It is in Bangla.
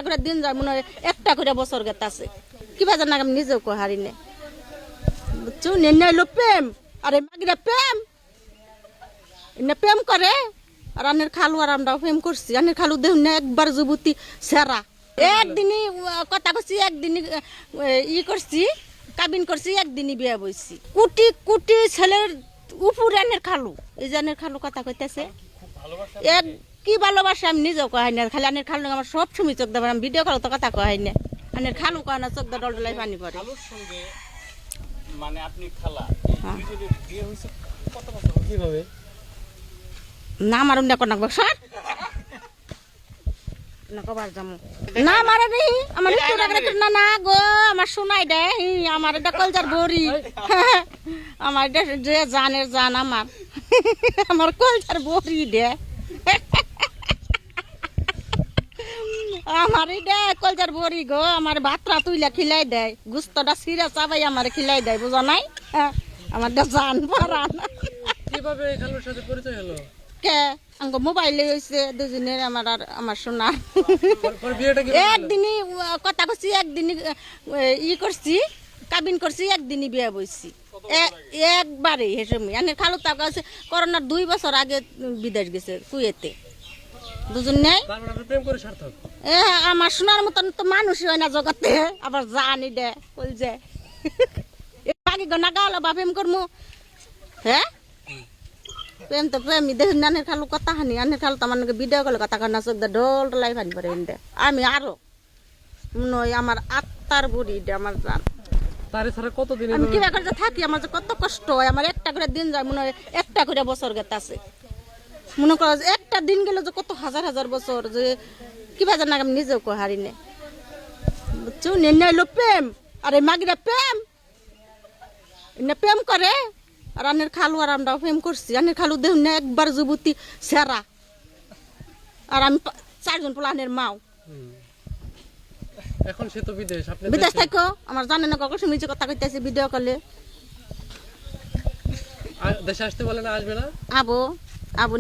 করে দিন যায় মনে হয় একটা করে বছর গেতে আছে কিবা জানা আমি নিজেও কো হারি নে বুঝছো নেনে হইলো প্রেম আরে মাগিরা প্রেম এনে প্রেম করে আর আনের খালু আর আমরাও প্রেম করছি আনের খালু দেখুন না একবার যুবতী সেরা একদিনই কথা কছি একদিনই করছি কাবিন করছি একদিনই বিয়ে বইছি কোটি কোটি ছেলের উপরে আনের খালু এই যে আনের খালু কথা কইতেছে এক কি ভালোবাসা আমি নিজেও কহাই না খালি আনের খালু আমার সব সময় চোখ দেবেন আমি ভিডিও কল তো কথা কহাই না আনের খালু কয় না চোখ দা ডলডলাই পানি পড়ে মানে আপনি খালা বিয়ে হইছে কত বছর কিভাবে না মারুন না কোন স্যার না কবার যামু না মারে রে আমার একটু রাখলে না না গো আমার শোনাই দে আমার এটা কলজার বড়ি আমার এটা যে জানের জান আমার কলজার বড়ি দে আমার এটা কলজার বড়ি গো আমার ভাতরা তুইলা খিলাই দেয় গুস্তটা সিরা চাবাই আমার খিলাই দেয় বুঝা নাই আমার জান পরান কিভাবে খালুর সাথে পরিচয় হলো কে আঙ্গ মোবাইলে হইছে দুজনের আমার আর আমার সোনা একদিনই কথা কছি একদিনই করছি কাবিন করছি একদিনই বিয়ে বইছি একবারে হেসমি আনের খালু তাকে আছে করোনার 2 বছর আগে বিদেশ গেছে কুয়েতে দুজন নেই আমার সোনার মতন তো মানুষই হয় না জগতে আবার জানি দে কল যে বাকি গনা গাল বা প্রেম করমু হ্যাঁ প্রেম তো প্রেমী দেখুন আনের খালু কথা হানি আনের খালু তো আমার ভিডিও কলে কথা কান্না চোখ ডোল লাই ফানি পরে দে আমি আরো নয় আমার আত্মার বুড়ি দে আমার জান তারে ছাড়া কতদিন আমি কিবা করে থাকি আমার যে কত কষ্ট হয় আমার একটা করে দিন যায় মনে হয় একটা করে বছর গেতে আছে মনে করো একটা দিন গেলে যে কত হাজার হাজার বছর যে কিবা জানা আমি নিজেও কো হারি নে বুঝছো নেনে হইলো প্রেম আরে মাগিরা প্রেম এনে প্রেম করে আর আনের খালু আর আমরাও প্রেম করছি আনের খালু দেখুন না একবার যুবতী সেরা আর আমি 4 জন পোলা আনের মাও এখন সে তো বিদেশ আপনি বিদেশ থাকো আমার জানে না কখন সময় কথা কইতেছে ভিডিও কলে দেশে আসতে বলে না আসবে না আবো আবু